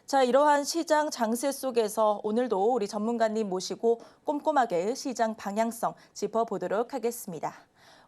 자, 이러한 시장 장세 속에서 오늘도 우리 전문가님 모시고 꼼꼼하게 시장 방향성 짚어보도록 하겠습니다.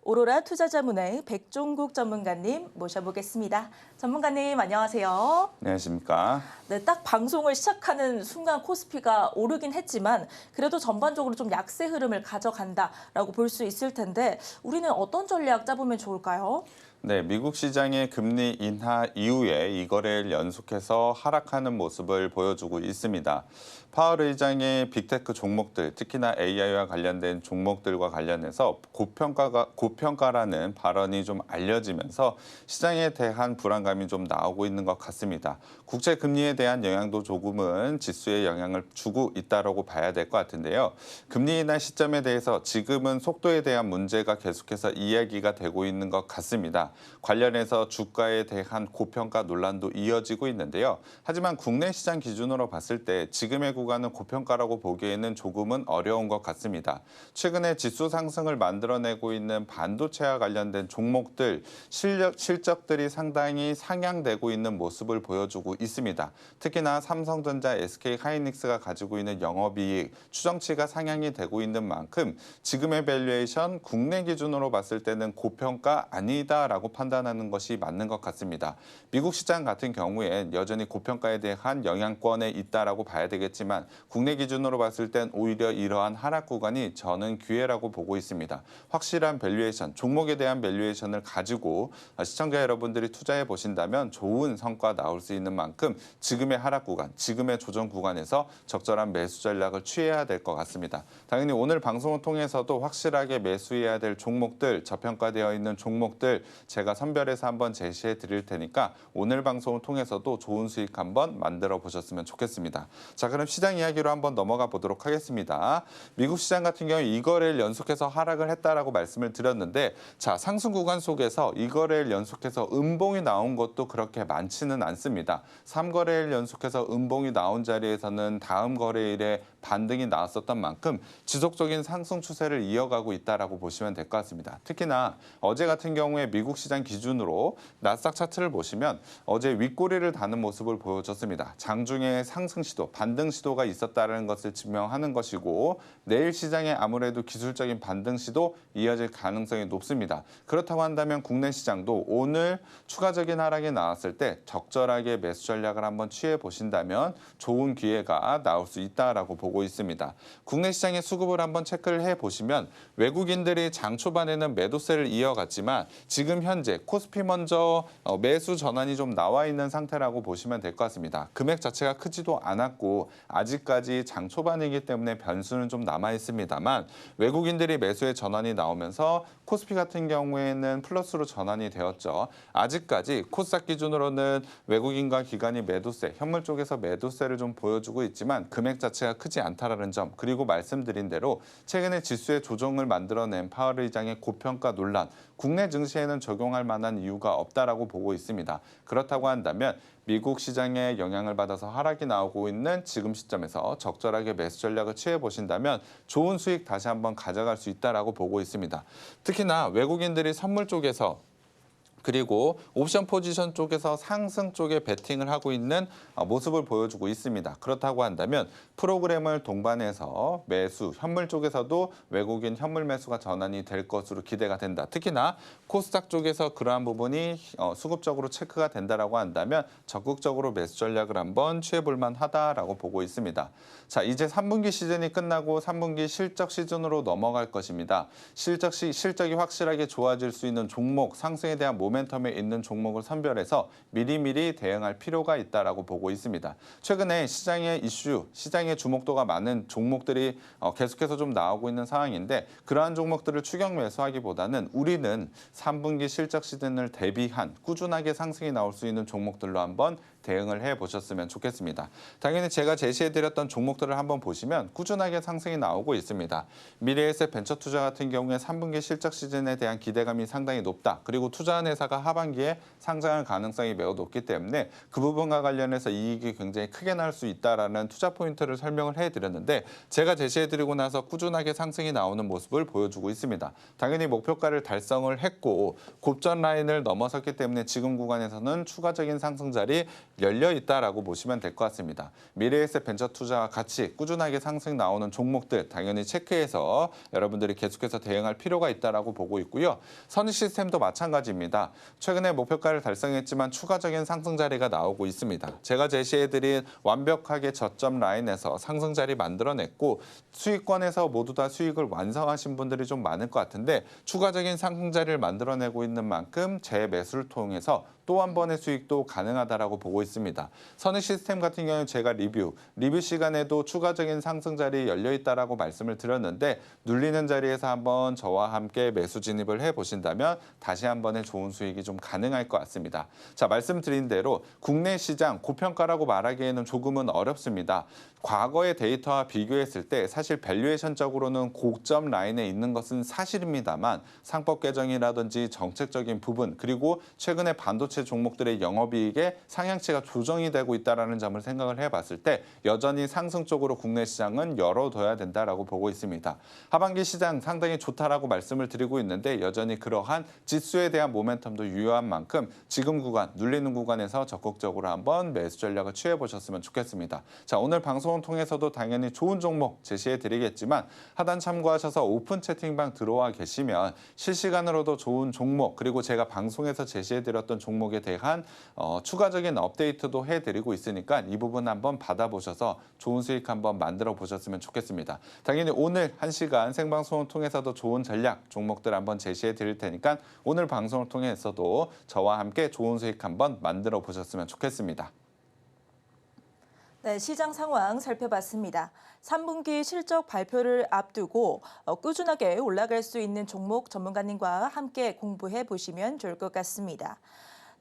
오로라 투자자문의 백종국 전문가님 모셔보겠습니다. 전문가님 안녕하세요. 안녕하십니까. 네, 딱 방송을 시작하는 순간 코스피가 오르긴 했지만 그래도 전반적으로 좀 약세 흐름을 가져간다라고 볼 수 있을 텐데 우리는 어떤 전략 짜보면 좋을까요? 네, 미국 시장의 금리 인하 이후에 이 거래일 연속해서 하락하는 모습을 보여주고 있습니다. 파월 의장의 빅테크 종목들, 특히나 AI와 관련된 종목들과 관련해서 고평가라는 발언이 좀 알려지면서 시장에 대한 불안감이 좀 나오고 있는 것 같습니다. 국채 금리에 대한 영향도 조금은 지수에 영향을 주고 있다고 봐야 될 것 같은데요. 금리 인하 시점에 대해서 지금은 속도에 대한 문제가 계속해서 이야기가 되고 있는 것 같습니다. 관련해서 주가에 대한 고평가 논란도 이어지고 있는데요. 하지만 국내 시장 기준으로 봤을 때 지금의 구간은 고평가라고 보기에는 조금은 어려운 것 같습니다. 최근에 지수 상승을 만들어내고 있는 반도체와 관련된 종목들, 실적들이 상당히 상향되고 있는 모습을 보여주고 있습니다. 특히나 삼성전자, SK하이닉스가 가지고 있는 영업이익, 추정치가 상향이 되고 있는 만큼 지금의 밸류에이션 국내 기준으로 봤을 때는 고평가 아니다라고 판단하는 것이 맞는 것 같습니다. 미국 시장 같은 경우엔 여전히 고평가에 대한 영향권에 있다라고 봐야 되겠지만 국내 기준으로 봤을 땐 오히려 이러한 하락 구간이 저는 기회라고 보고 있습니다. 확실한 밸류에이션, 종목에 대한 밸류에이션을 가지고 시청자 여러분들이 투자해 보신다면 좋은 성과 나올 수 있는 만큼 지금의 하락 구간, 지금의 조정 구간에서 적절한 매수 전략을 취해야 될 것 같습니다. 당연히 오늘 방송을 통해서도 확실하게 매수해야 될 종목들, 저평가되어 있는 종목들 제가 선별해서 한번 제시해 드릴 테니까 오늘 방송을 통해서도 좋은 수익 한번 만들어 보셨으면 좋겠습니다. 자, 그럼 시장 이야기로 한번 넘어가 보도록 하겠습니다. 미국 시장 같은 경우 이 거래일 연속해서 하락을 했다라고 말씀을 드렸는데 자, 상승 구간 속에서 이 거래일 연속해서 음봉이 나온 것도 그렇게 많지는 않습니다. 3거래일 연속해서 음봉이 나온 자리에서는 다음 거래일에 반등이 나왔었던 만큼 지속적인 상승 추세를 이어가고 있다라고 보시면 될 것 같습니다. 특히나 어제 같은 경우에 미국 시장 기준으로 나스닥 차트를 보시면 어제 윗꼬리를 다는 모습을 보여줬습니다. 장중에 상승 시도, 반등 시도가 있었다는 것을 증명하는 것이고 내일 시장에 아무래도 기술적인 반등 시도 이어질 가능성이 높습니다. 그렇다고 한다면 국내 시장도 오늘 추가적인 하락이 나왔을 때 적절하게 매수 전략을 한번 취해 보신다면 좋은 기회가 나올 수 있다라고 보고 있습니다. 국내 시장의 수급을 한번 체크를 해 보시면 외국인들이 장 초반에는 매도세를 이어갔지만 지금 현재 코스피 먼저 매수 전환이 좀 나와 있는 상태라고 보시면 될 것 같습니다. 금액 자체가 크지도 않았고 아직까지 장 초반이기 때문에 변수는 좀 남아 있습니다만 외국인들이 매수의 전환이 나오면서 코스피 같은 경우에는 플러스로 전환이 되었죠. 아직까지 코스닥 기준으로는 외국인과 기관이 매도세, 현물 쪽에서 매도세를 좀 보여주고 있지만 금액 자체가 크지 않다라는 점, 그리고 말씀드린 대로 최근에 지수의 조정을 만들어낸 파월 의장의 고평가 논란, 국내 증시에는 적용할 만한 이유가 없다라고 보고 있습니다. 그렇다고 한다면 미국 시장에 영향을 받아서 하락이 나오고 있는 지금 시점에서 적절하게 매수 전략을 취해 보신다면 좋은 수익 다시 한번 가져갈 수 있다라고 보고 있습니다. 특히나 외국인들이 선물 쪽에서 그리고 옵션 포지션 쪽에서 상승 쪽에 베팅을 하고 있는 모습을 보여주고 있습니다. 그렇다고 한다면 프로그램을 동반해서 매수, 현물 쪽에서도 외국인 현물 매수가 전환이 될 것으로 기대가 된다. 특히나 코스닥 쪽에서 그러한 부분이 수급적으로 체크가 된다라고 한다면 적극적으로 매수 전략을 한번 취해볼 만하다라고 보고 있습니다. 자, 이제 3분기 시즌이 끝나고 3분기 실적 시즌으로 넘어갈 것입니다. 실적이 확실하게 좋아질 수 있는 종목, 상승에 대한 모멘텀에 있는 종목을 선별해서 미리미리 대응할 필요가 있다라고 보고 있습니다. 최근에 시장의 이슈, 시장의 주목도가 많은 종목들이 계속해서 좀 나오고 있는 상황인데 그러한 종목들을 추격 매수하기보다는 우리는 3분기 실적 시즌을 대비한 꾸준하게 상승이 나올 수 있는 종목들로 한번 대응을 해보셨으면 좋겠습니다. 당연히 제가 제시해드렸던 종목들을 한번 보시면 꾸준하게 상승이 나오고 있습니다. 미래에셋 벤처투자 같은 경우에 3분기 실적 시즌에 대한 기대감이 상당히 높다. 그리고 투자한 회사가 하반기에 상장할 가능성이 매우 높기 때문에 그 부분과 관련해서 이익이 굉장히 크게 날 수 있다라는 투자 포인트를 설명을 해드렸는데 제가 제시해드리고 나서 꾸준하게 상승이 나오는 모습을 보여주고 있습니다. 당연히 목표가를 달성을 했고 곱전 라인을 넘어섰기 때문에 지금 구간에서는 추가적인 상승 자리 열려 있다라고 보시면 될 것 같습니다. 미래에셋 벤처투자와 같이 꾸준하게 상승 나오는 종목들 당연히 체크해서 여러분들이 계속해서 대응할 필요가 있다라고 보고 있고요. 선익시스템도 마찬가지입니다. 최근에 목표가를 달성했지만 추가적인 상승 자리가 나오고 있습니다. 제가 제시해드린 완벽하게 저점 라인에서 상승 자리 만들어냈고 수익권에서 모두 다 수익을 완성하신 분들이 좀 많을 것 같은데 추가적인 상승 자리를 만들어내고 있는 만큼 재매수를 통해서 또 한 번의 수익도 가능하다라고 보고 있습니다. 선익시스템 같은 경우는 제가 리뷰 시간에도 추가적인 상승 자리 열려 있다라고 말씀을 드렸는데 눌리는 자리에서 한번 저와 함께 매수 진입을 해보신다면 다시 한 번의 좋은 수익이 좀 가능할 것 같습니다. 자, 말씀드린 대로 국내 시장 고평가라고 말하기에는 조금은 어렵습니다. 과거의 데이터와 비교했을 때 사실 밸류에이션적으로는 고점 라인에 있는 것은 사실입니다만 상법 개정이라든지 정책적인 부분 그리고 최근에 반도체 종목들의 영업이익에 상향치가 조정이 되고 있다는 점을 생각을 해봤을 때 여전히 상승 쪽으로 국내 시장은 열어둬야 된다라고 보고 있습니다. 하반기 시장 상당히 좋다라고 말씀을 드리고 있는데 여전히 그러한 지수에 대한 모멘텀도 유효한 만큼 지금 구간, 눌리는 구간에서 적극적으로 한번 매수 전략을 취해보셨으면 좋겠습니다. 자, 오늘 방송을 통해서도 당연히 좋은 종목 제시해드리겠지만 하단 참고하셔서 오픈 채팅방 들어와 계시면 실시간으로도 좋은 종목 그리고 제가 방송에서 제시해드렸던 종목에 대한 추가적인 업데이트도 해드리고 있으니까 이 부분 한번 받아보셔서 좋은 수익 한번 만들어 보셨으면 좋겠습니다. 당연히 오늘 1시간 생방송을 통해서도 좋은 전략 종목들 한번 제시해 드릴 테니까 오늘 방송을 통해서도 저와 함께 좋은 수익 한번 만들어 보셨으면 좋겠습니다. 네, 시장 상황 살펴봤습니다. 3분기 실적 발표를 앞두고 꾸준하게 올라갈 수 있는 종목 전문가님과 함께 공부해 보시면 좋을 것 같습니다.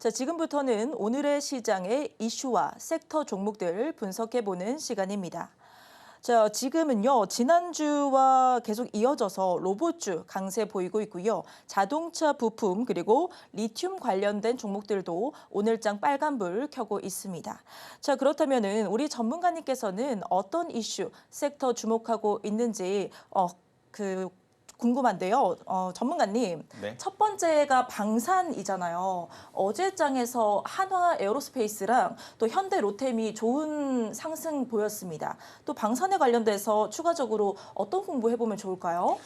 자, 지금부터는 오늘의 시장의 이슈와 섹터 종목들 분석해보는 시간입니다. 자, 지금은요, 지난주와 계속 이어져서 로봇주 강세 보이고 있고요. 자동차 부품 그리고 리튬 관련된 종목들도 오늘장 빨간불 켜고 있습니다. 자, 그렇다면은 우리 전문가님께서는 어떤 이슈, 섹터 주목하고 있는지 궁금한데요. 전문가님, 네. 첫 번째가 방산이잖아요. 어제 장에서 한화 에어로스페이스랑 또 현대 로템이 좋은 상승 보였습니다. 또 방산에 관련돼서 추가적으로 어떤 공부해보면 좋을까요?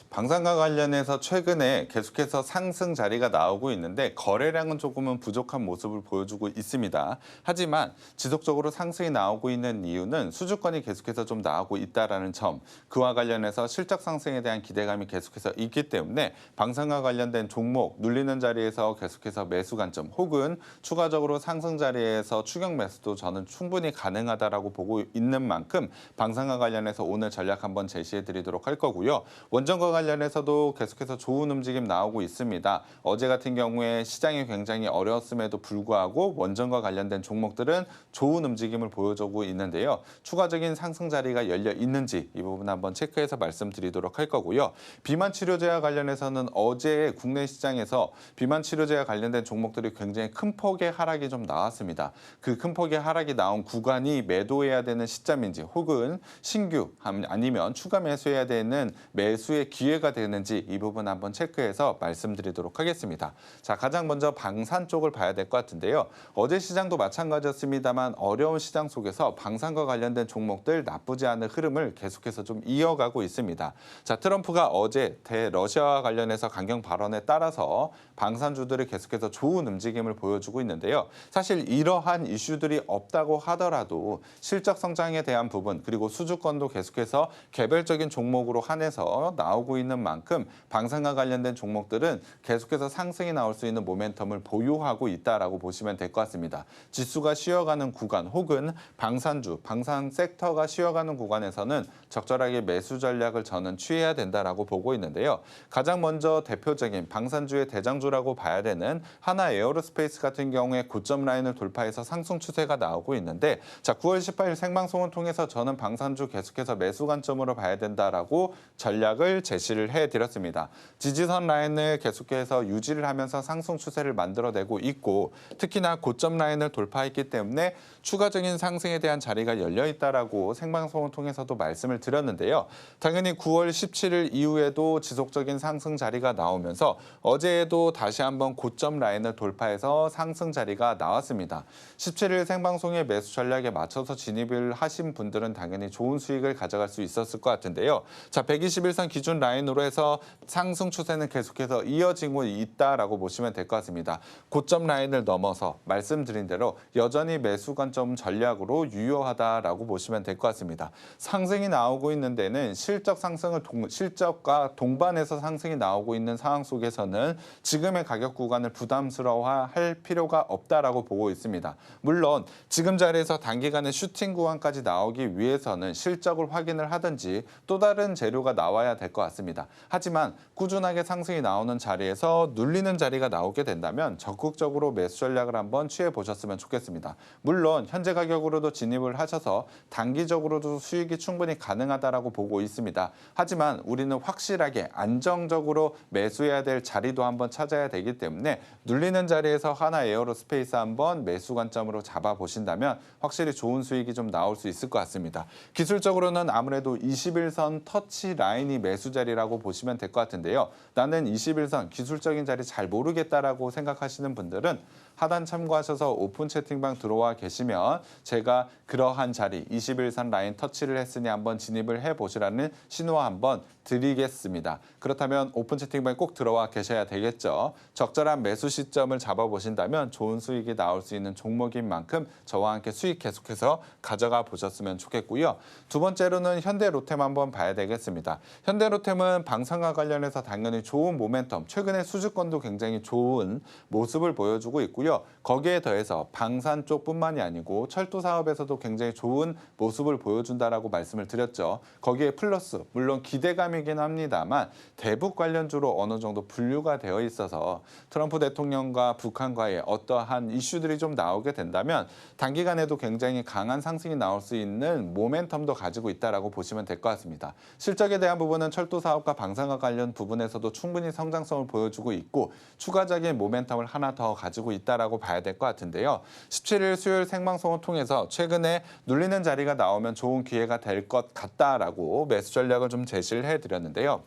방산과 관련해서 최근에 계속해서 상승 자리가 나오고 있는데 거래량은 조금은 부족한 모습을 보여주고 있습니다. 하지만 지속적으로 상승이 나오고 있는 이유는 수주권이 계속해서 좀 나오고 있다는 점, 그와 관련해서 실적 상승에 대한 기대감이 계속해서 있기 때문에 방산과 관련된 종목 눌리는 자리에서 계속해서 매수 관점 혹은 추가적으로 상승 자리에서 추격 매수도 저는 충분히 가능하다라고 보고 있는 만큼 방산과 관련해서 오늘 전략 한번 제시해 드리도록 할 거고요. 원전과 관련해서도 계속해서 좋은 움직임 나오고 있습니다. 어제 같은 경우에 시장이 굉장히 어려웠음에도 불구하고 원전과 관련된 종목들은 좋은 움직임을 보여주고 있는데요. 추가적인 상승 자리가 열려 있는지 이 부분 한번 체크해서 말씀드리도록 할 거고요. 비만 치료제와 관련해서는 어제 국내 시장에서 비만 치료제와 관련된 종목들이 굉장히 큰 폭의 하락이 좀 나왔습니다. 그 큰 폭의 하락이 나온 구간이 매도해야 되는 시점인지 혹은 신규 아니면 추가 매수해야 되는 매수의 기회가 되는지 이 부분 한번 체크해서 말씀드리도록 하겠습니다. 자, 가장 먼저 방산 쪽을 봐야 될 것 같은데요. 어제 시장도 마찬가지였습니다만 어려운 시장 속에서 방산과 관련된 종목들 나쁘지 않은 흐름을 계속해서 좀 이어가고 있습니다. 자, 트럼프가 어제 대러시아와 관련해서 강경 발언에 따라서 방산주들이 계속해서 좋은 움직임을 보여주고 있는데요. 사실 이러한 이슈들이 없다고 하더라도 실적 성장에 대한 부분 그리고 수주권도 계속해서 개별적인 종목으로 한해서 나오고 있는 만큼 방산과 관련된 종목들은 계속해서 상승이 나올 수 있는 모멘텀을 보유하고 있다라고 보시면 될 것 같습니다. 지수가 쉬어가는 구간 혹은 방산주, 방산 섹터가 쉬어가는 구간에서는 적절하게 매수 전략을 저는 취해야 된다라고 보고 있는데요. 가장 먼저 대표적인 방산주의 대장주라고 봐야 되는 하나 에어로스페이스 같은 경우에 고점 라인을 돌파해서 상승 추세가 나오고 있는데, 자, 9월 18일 생방송을 통해서 저는 방산주 계속해서 매수 관점으로 봐야 된다라고 전략을 제시를 해드렸습니다. 지지선 라인을 계속해서 유지를 하면서 상승 추세를 만들어내고 있고, 특히나 고점 라인을 돌파했기 때문에 추가적인 상승에 대한 자리가 열려 있다라고 생방송을 통해서도 말씀을 드렸는데요. 당연히 9월 17일 이후에도 지속적인 상승 자리가 나오면서 어제에도 다시 한번 고점 라인을 돌파해서 상승 자리가 나왔습니다. 17일 생방송의 매수 전략에 맞춰서 진입을 하신 분들은 당연히 좋은 수익을 가져갈 수 있었을 것 같은데요. 자, 121선 기준 라인으로 해서 상승 추세는 계속해서 이어지고 있다라고 보시면 될 것 같습니다. 고점 라인을 넘어서 말씀드린 대로 여전히 매수 관점 전략으로 유효하다라고 보시면 될 것 같습니다. 상승이 나오고 있는 데는 실적과 동반해서 상승이 나오고 있는 상황 속에서는 지금의 가격 구간을 부담스러워할 필요가 없다라고 보고 있습니다. 물론 지금 자리에서 단기간에 슈팅 구간까지 나오기 위해서는 실적을 확인을 하든지 또 다른 재료가 나와야 될 것 같습니다. 하지만 꾸준하게 상승이 나오는 자리에서 눌리는 자리가 나오게 된다면 적극적으로 매수 전략을 한번 취해 보셨으면 좋겠습니다. 물론 현재 가격으로도 진입을 하셔서 단기적으로도 수익이 충분히 가능하다라고 보고 있습니다. 하지만 우리는 확실하게 안정적으로 매수해야 될 자리도 한번 찾아야 되기 때문에 눌리는 자리에서 하나 에어로스페이스 한번 매수 관점으로 잡아 보신다면 확실히 좋은 수익이 좀 나올 수 있을 것 같습니다. 기술적으로는 아무래도 21선 터치 라인이 매수 자리라고 보시면 될 것 같은데요. 나는 21선 기술적인 자리 잘 모르겠다라고 생각하시는 분들은 하단 참고하셔서 오픈 채팅방 들어와 계시면 제가 그러한 자리 21선 라인 터치를 했으니 한번 진입을 해보시라는 신호 한번 드리겠습니다. 그렇다면 오픈 채팅방에 꼭 들어와 계셔야 되겠죠. 적절한 매수 시점을 잡아보신다면 좋은 수익이 나올 수 있는 종목인 만큼 저와 함께 수익 계속해서 가져가 보셨으면 좋겠고요. 두 번째로는 현대로템 한번 봐야 되겠습니다. 현대로템은 방산과 관련해서 당연히 좋은 모멘텀, 최근에 수주권도 굉장히 좋은 모습을 보여주고 있고요. 거기에 더해서 방산 쪽뿐만이 아니고 철도 사업에서도 굉장히 좋은 모습을 보여준다라고 말씀을 드렸죠. 거기에 플러스 물론 기대감이긴 합니다만 대북 관련주로 어느 정도 분류가 되어 있어서 트럼프 대통령과 북한과의 어떠한 이슈들이 좀 나오게 된다면 단기간에도 굉장히 강한 상승이 나올 수 있는 모멘텀도 가지고 있다라고 보시면 될 것 같습니다. 실적에 대한 부분은 철도 사업과 방산과 관련 부분에서도 충분히 성장성을 보여주고 있고 추가적인 모멘텀을 하나 더 가지고 있다라고 봐야 될 것 같은데요. 17일 수요일 생방송을 통해서 최근에 눌리는 자리가 나오면 좋은 기회가 될 것 같다라고 매수 전략을 좀 제시를 해드렸는데요.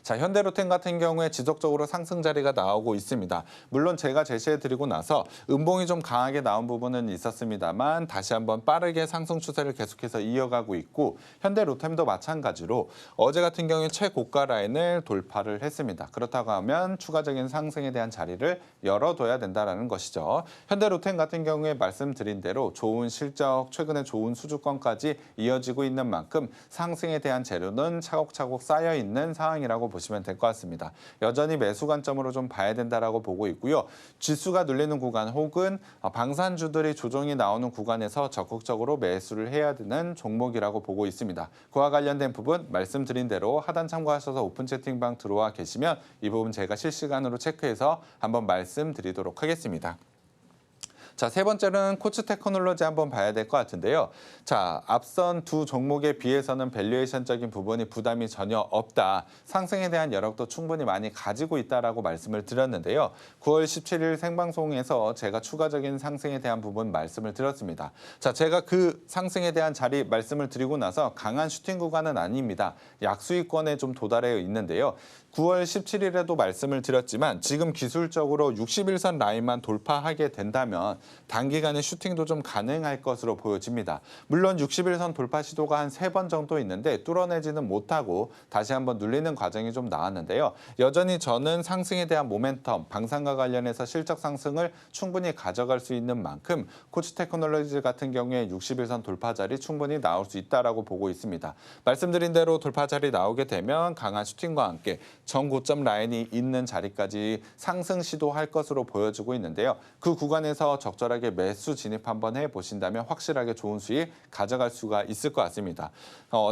자, 현대로템 같은 경우에 지속적으로 상승 자리가 나오고 있습니다. 물론 제가 제시해드리고 나서 음봉이 좀 강하게 나온 부분은 있었습니다만 다시 한번 빠르게 상승 추세를 계속해서 이어가고 있고 현대로템도 마찬가지로 어제 같은 경우에 최고가 라인을 돌파를 했습니다. 그렇다고 하면 추가적인 상승에 대한 자리를 열어둬야 된다는 것이죠. 현대로템 같은 경우에 말씀드린 대로 좋은 실적, 최근에 좋은 수주권까지 이어지고 있는 만큼 상승에 대한 재료는 차곡차곡 쌓여있는 상황이라고 보시면 될 것 같습니다. 여전히 매수 관점으로 좀 봐야 된다라고 보고 있고요. 지수가 눌리는 구간 혹은 방산주들이 조정이 나오는 구간에서 적극적으로 매수를 해야 되는 종목이라고 보고 있습니다. 그와 관련된 부분 말씀드린 대로 하단 참고하셔서 오픈 채팅방 들어와 계시면 이 부분 제가 실시간으로 체크해서 한번 말씀드리도록 하겠습니다. 자, 세 번째는 코츠 테크놀로지 한번 봐야 될 것 같은데요. 자, 앞선 두 종목에 비해서는 밸류에이션적인 부분이 부담이 전혀 없다. 상승에 대한 여력도 충분히 많이 가지고 있다라고 말씀을 드렸는데요. 9월 17일 생방송에서 제가 추가적인 상승에 대한 부분 말씀을 드렸습니다. 자, 제가 그 상승에 대한 자리 말씀을 드리고 나서 강한 슈팅 구간은 아닙니다. 약수익권에 좀 도달해 있는데요. 9월 17일에도 말씀을 드렸지만 지금 기술적으로 61선 라인만 돌파하게 된다면 단기간에 슈팅도 좀 가능할 것으로 보여집니다. 물론 61선 돌파 시도가 한 3번 정도 있는데 뚫어내지는 못하고 다시 한번 눌리는 과정이 좀 나왔는데요. 여전히 저는 상승에 대한 모멘텀, 방산과 관련해서 실적 상승을 충분히 가져갈 수 있는 만큼 코츠 테크놀로지 같은 경우에 61선 돌파 자리 충분히 나올 수 있다라고 보고 있습니다. 말씀드린 대로 돌파 자리 나오게 되면 강한 슈팅과 함께 전고점 라인이 있는 자리까지 상승 시도할 것으로 보여지고 있는데요. 그 구간에서 적절하게 매수 진입 한번 해보신다면 확실하게 좋은 수익 가져갈 수가 있을 것 같습니다.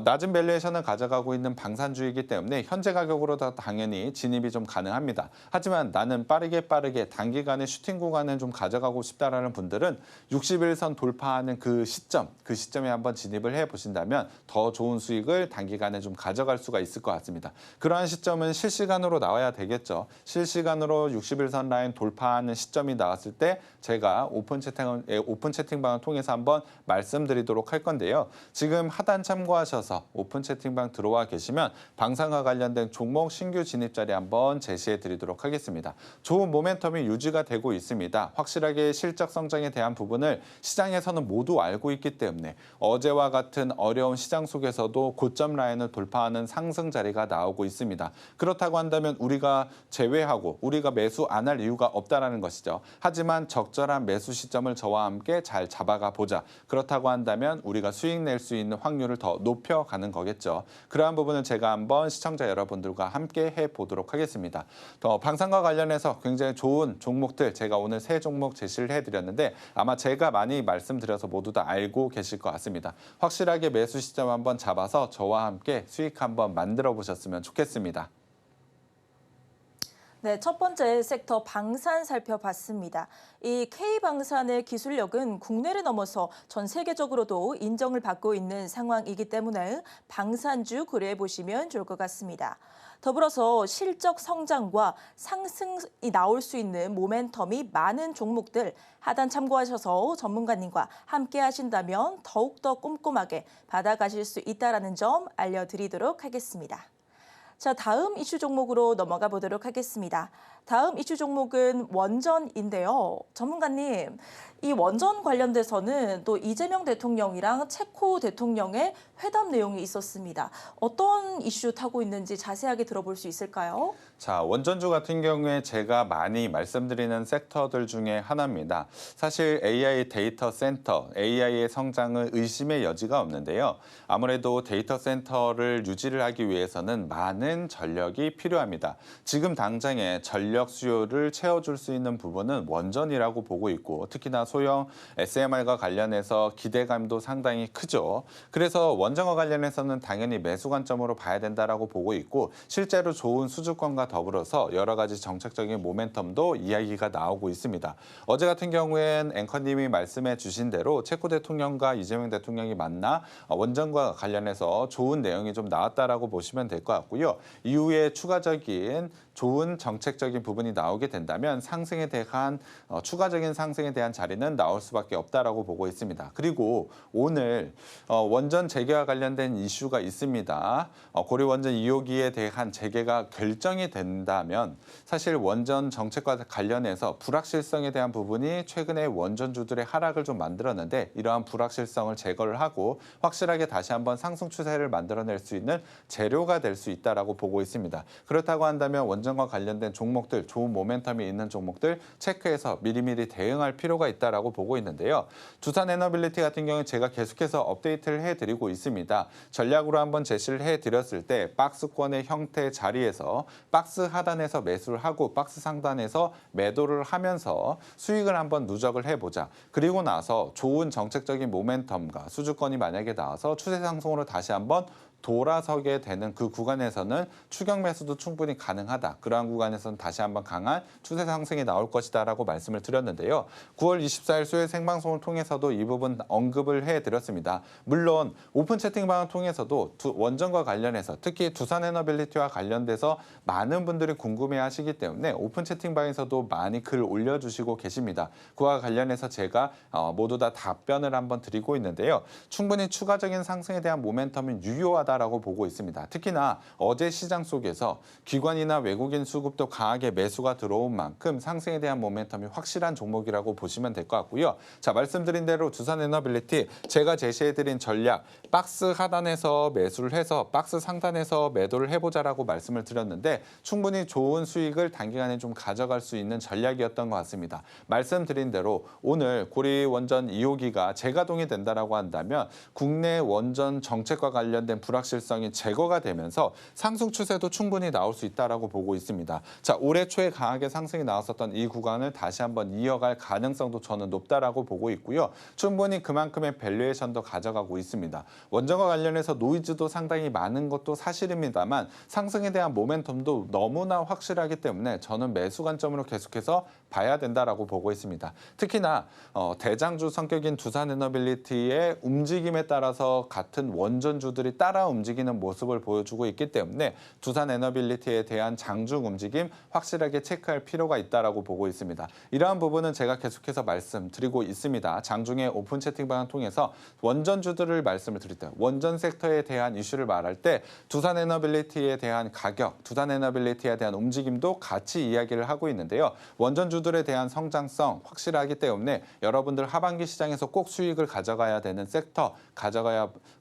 낮은 밸류에이션을 가져가고 있는 방산주이기 때문에 현재 가격으로도 당연히 진입이 좀 가능합니다. 하지만 나는 빠르게 단기간에 슈팅 구간을 좀 가져가고 싶다라는 분들은 61선 돌파하는 그 시점에 한번 진입을 해보신다면 더 좋은 수익을 단기간에 좀 가져갈 수가 있을 것 같습니다. 그러한 시점은 실시간으로 나와야 되겠죠. 실시간으로 61선 라인 돌파하는 시점이 나왔을 때 제가 오픈 채팅방을 통해서 한번 말씀드리도록 할 건데요. 지금 하단 참고하셔서 오픈 채팅방 들어와 계시면 방산과 관련된 종목 신규 진입 자리 한번 제시해 드리도록 하겠습니다. 좋은 모멘텀이 유지가 되고 있습니다. 확실하게 실적 성장에 대한 부분을 시장에서는 모두 알고 있기 때문에 어제와 같은 어려운 시장 속에서도 고점 라인을 돌파하는 상승 자리가 나오고 있습니다. 그렇다고 한다면 우리가 제외하고 우리가 매수 안 할 이유가 없다라는 것이죠. 하지만 적절한 매수 시점을 저와 함께 잘 잡아가 보자. 그렇다고 한다면 우리가 수익 낼 수 있는 확률을 더 높여가는 거겠죠. 그러한 부분을 제가 한번 시청자 여러분들과 함께 해보도록 하겠습니다. 방산과 관련해서 굉장히 좋은 종목들 제가 오늘 세 종목 제시를 해드렸는데 아마 제가 많이 말씀드려서 모두 다 알고 계실 것 같습니다. 확실하게 매수 시점 한번 잡아서 저와 함께 수익 한번 만들어 보셨으면 좋겠습니다. 네, 첫 번째 섹터 방산 살펴봤습니다. 이 K방산의 기술력은 국내를 넘어서 전 세계적으로도 인정을 받고 있는 상황이기 때문에 방산주 고려해 보시면 좋을 것 같습니다. 더불어서 실적 성장과 상승이 나올 수 있는 모멘텀이 많은 종목들 하단 참고하셔서 전문가님과 함께 하신다면 더욱더 꼼꼼하게 받아가실 수 있다는 점 알려드리도록 하겠습니다. 자, 다음 이슈 종목으로 넘어가 보도록 하겠습니다. 다음 이슈 종목은 원전인데요. 전문가님, 이 원전 관련돼서는 또 이재명 대통령이랑 체코 대통령의 회담 내용이 있었습니다. 어떤 이슈 타고 있는지 자세하게 들어볼 수 있을까요? 자, 원전주 같은 경우에 제가 많이 말씀드리는 섹터들 중에 하나입니다. 사실 AI 데이터 센터, AI의 성장은 의심의 여지가 없는데요. 아무래도 데이터 센터를 유지를 하기 위해서는 많은 전력이 필요합니다. 지금 당장에 전력 수요를 채워줄 수 있는 부분은 원전이라고 보고 있고 특히나 소형 SMR과 관련해서 기대감도 상당히 크죠. 그래서 원전과 관련해서는 당연히 매수 관점으로 봐야 된다라고 보고 있고 실제로 좋은 수주권과 더불어서 여러 가지 정책적인 모멘텀도 이야기가 나오고 있습니다. 어제 같은 경우엔 앵커님이 말씀해 주신 대로 체코 대통령과 이재명 대통령이 만나 원전과 관련해서 좋은 내용이 좀 나왔다라고 보시면 될 것 같고요. 이후에 추가적인 좋은 정책적인 부분이 나오게 된다면 상승에 대한 추가적인 상승에 대한 자리는 나올 수밖에 없다라고 보고 있습니다. 그리고 오늘 원전 재개와 관련된 이슈가 있습니다. 고려 원전 2호기에 대한 재개가 결정이 된다면 사실 원전 정책과 관련해서 불확실성에 대한 부분이 최근에 원전주들의 하락을 좀 만들었는데 이러한 불확실성을 제거를 하고 확실하게 다시 한번 상승 추세를 만들어낼 수 있는 재료가 될 수 있다라고 보고 있습니다. 그렇다고 한다면 원전과 관련된 종목들, 좋은 모멘텀이 있는 종목들 체크해서 미리미리 대응할 필요가 있다라고 보고 있는데요. 두산에너빌리티 같은 경우는 제가 계속해서 업데이트를 해드리고 있습니다. 전략으로 한번 제시를 해드렸을 때 박스권의 형태 자리에서 박스 하단에서 매수를 하고 박스 상단에서 매도를 하면서 수익을 한번 누적을 해보자. 그리고 나서 좋은 정책적인 모멘텀과 수주권이 만약에 나와서 추세 상승으로 다시 한번 돌아서게 되는 그 구간에서는 추격 매수도 충분히 가능하다. 그러한 구간에서는 다시 한번 강한 추세 상승이 나올 것이다라고 말씀을 드렸는데요. 9월 24일 수요일 생방송을 통해서도 이 부분 언급을 해드렸습니다. 물론 오픈 채팅방을 통해서도 원전과 관련해서 특히 두산에너빌리티와 관련돼서 많은 분들이 궁금해하시기 때문에 오픈 채팅방에서도 많이 글 올려주시고 계십니다. 그와 관련해서 제가 모두 다 답변을 한번 드리고 있는데요. 충분히 추가적인 상승에 대한 모멘텀은 유효하다. 라고 보고 있습니다. 특히나 어제 시장 속에서 기관이나 외국인 수급도 강하게 매수가 들어온 만큼 상승에 대한 모멘텀이 확실한 종목이라고 보시면 될 것 같고요. 자, 말씀드린 대로 두산에너빌리티 제가 제시해드린 전략 박스 하단에서 매수를 해서 박스 상단에서 매도를 해보자라고 말씀을 드렸는데 충분히 좋은 수익을 단기간에 좀 가져갈 수 있는 전략이었던 것 같습니다. 말씀드린 대로 오늘 고리 원전 2호기가 재가동이 된다라고 한다면 국내 원전 정책과 관련된 불확실성이 제거가 되면서 상승 추세도 충분히 나올 수 있다라고 보고 보고 있습니다. 자, 올해 초에 강하게 상승이 나왔었던 이 구간을 다시 한번 이어갈 가능성도 저는 높다라고 보고 있고요. 충분히 그만큼의 밸류에이션도 가져가고 있습니다. 원전과 관련해서 노이즈도 상당히 많은 것도 사실입니다만 상승에 대한 모멘텀도 너무나 확실하기 때문에 저는 매수 관점으로 계속해서 봐야 된다라고 보고 있습니다. 특히나 대장주 성격인 두산에너빌리티의 움직임에 따라서 같은 원전주들이 따라 움직이는 모습을 보여주고 있기 때문에 두산에너빌리티에 대한 장중 움직임 확실하게 체크할 필요가 있다라고 보고 있습니다. 이러한 부분은 제가 계속해서 말씀드리고 있습니다. 장중에 오픈 채팅방을 통해서 원전주들을 말씀을 드릴 때 원전 섹터에 대한 이슈를 말할 때 두산에너빌리티에 대한 가격, 두산에너빌리티에 대한 움직임도 같이 이야기를 하고 있는데요. 원전주들에 대한 성장성 확실하기 때문에 여러분들 하반기 시장에서 꼭 수익을 가져가야 되는 섹터,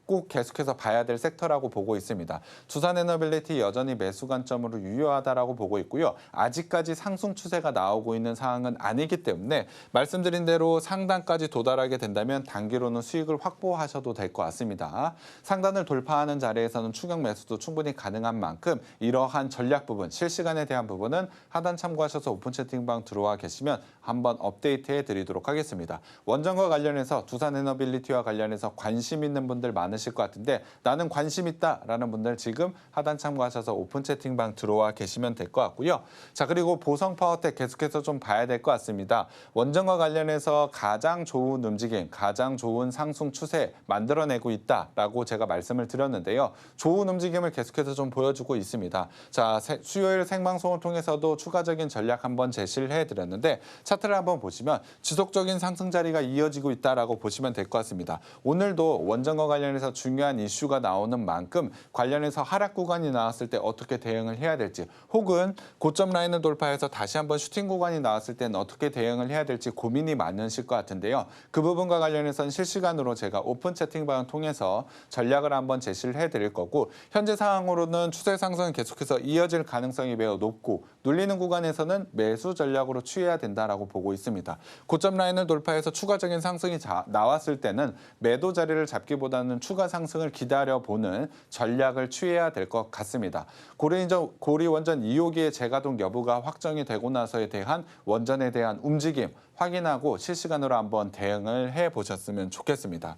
꼭 계속해서 봐야 될 섹터라고 보고 있습니다. 두산에너빌리티 여전히 매수 관점으로 유효하다라고 보고 있고요. 아직까지 상승 추세가 나오고 있는 상황은 아니기 때문에 말씀드린 대로 상단까지 도달하게 된다면 단기로는 수익을 확보하셔도 될 것 같습니다. 상단을 돌파하는 자리에서는 추격 매수도 충분히 가능한 만큼 이러한 전략 부분, 실시간에 대한 부분은 하단 참고하셔서 오픈 채팅방 들어와 계시면 한번 업데이트해 드리도록 하겠습니다. 원전과 관련해서 두산에너빌리티와 관련해서 관심 있는 분들 많으실 것 같은데 나는 관심 있다라는 분들 지금 하단 참고하셔서 오픈 채팅방 들어와 계시면 될 것 같고요. 자, 그리고 보성파워텍 계속해서 좀 봐야 될 것 같습니다. 원전과 관련해서 가장 좋은 움직임, 가장 좋은 상승 추세 만들어내고 있다라고 제가 말씀을 드렸는데요. 좋은 움직임을 계속해서 좀 보여주고 있습니다. 자, 수요일 생방송을 통해서도 추가적인 전략 한번 제시를 해드렸는데 차트를 한번 보시면 지속적인 상승 자리가 이어지고 있다라고 보시면 될 것 같습니다. 오늘도 원전과 관련해서 중요한 이슈가 나오는 만큼 관련해서 하락 구간이 나왔을 때 어떻게 대응을 해야 될지 혹은 고점 라인을 돌파해서 다시 한번 슈팅 구간이 나왔을 때는 어떻게 대응을 해야 될지 고민이 많으실 것 같은데요. 그 부분과 관련해서는 실시간으로 제가 오픈 채팅방을 통해서 전략을 한번 제시를 해드릴 거고 현재 상황으로는 추세 상승은 계속해서 이어질 가능성이 매우 높고 눌리는 구간에서는 매수 전략으로 취해야 된다라고 보고 있습니다. 고점 라인을 돌파해서 추가적인 상승이 나왔을 때는 매도 자리를 잡기보다는 추가 상승을 기다려보는 전략을 취해야 될 것 같습니다. 고리 원전 2호기의 재가동 여부가 확정이 되고 나서에 대한 원전에 대한 움직임 확인하고 실시간으로 한번 대응을 해보셨으면 좋겠습니다.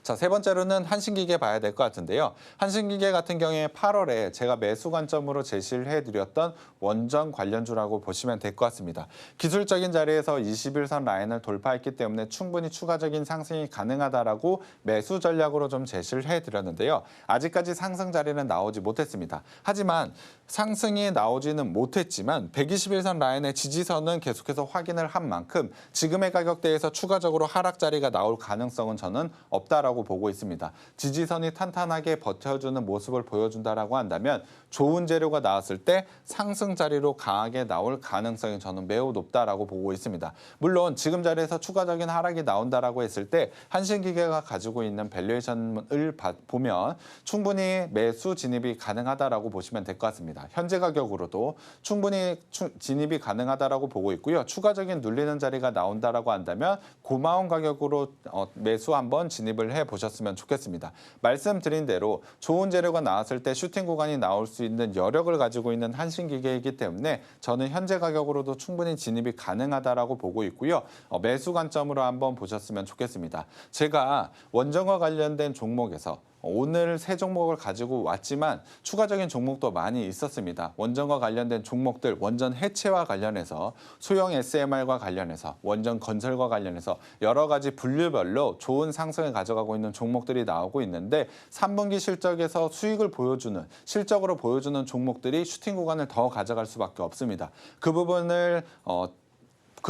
자, 세 번째로는 한신기계 봐야 될 것 같은데요. 한신기계 같은 경우에 8월에 제가 매수 관점으로 제시를 해드렸던 원전 관련주라고 보시면 될 것 같습니다. 기술적인 자리에서 21선 라인을 돌파했기 때문에 충분히 추가적인 상승이 가능하다라고 매수 전략으로 좀 제시를 해드렸는데요. 아직까지 상승 자리는 나오지 못했습니다. 하지만 상승이 나오지는 못했지만 121선 라인의 지지선은 계속해서 확인을 한 만큼 지금의 가격대에서 추가적으로 하락 자리가 나올 가능성은 저는 없다라고 보고 있습니다. 지지선이 탄탄하게 버텨주는 모습을 보여준다라고 한다면 좋은 재료가 나왔을 때 상승 자리로 강하게 나올 가능성이 저는 매우 높다라고 보고 있습니다. 물론 지금 자리에서 추가적인 하락이 나온다라고 했을 때 한신기계가 가지고 있는 밸류에이션을 보면 충분히 매수 진입이 가능하다라고 보시면 될 것 같습니다. 현재 가격으로도 충분히 진입이 가능하다라고 보고 있고요. 추가적인 눌리는 자리가 나온다라고 한다면 고마운 가격으로 매수 한번 진입을 해보셨으면 좋겠습니다. 말씀드린 대로 좋은 재료가 나왔을 때 슈팅 구간이 나올 수 있는 여력을 가지고 있는 한신기계이기 때문에 저는 현재 가격으로도 충분히 진입이 가능하다라고 보고 있고요. 매수 관점으로 한번 보셨으면 좋겠습니다. 제가 원전과 관련된 종목에서 오늘 세 종목을 가지고 왔지만 추가적인 종목도 많이 있었습니다. 원전과 관련된 종목들, 원전 해체와 관련해서 소형 SMR과 관련해서 원전 건설과 관련해서 여러 가지 분류별로 좋은 상승을 가져가고 있는 종목들이 나오고 있는데 3분기 실적에서 수익을 보여주는 실적으로 보여주는 종목들이 슈팅 구간을 더 가져갈 수밖에 없습니다. 그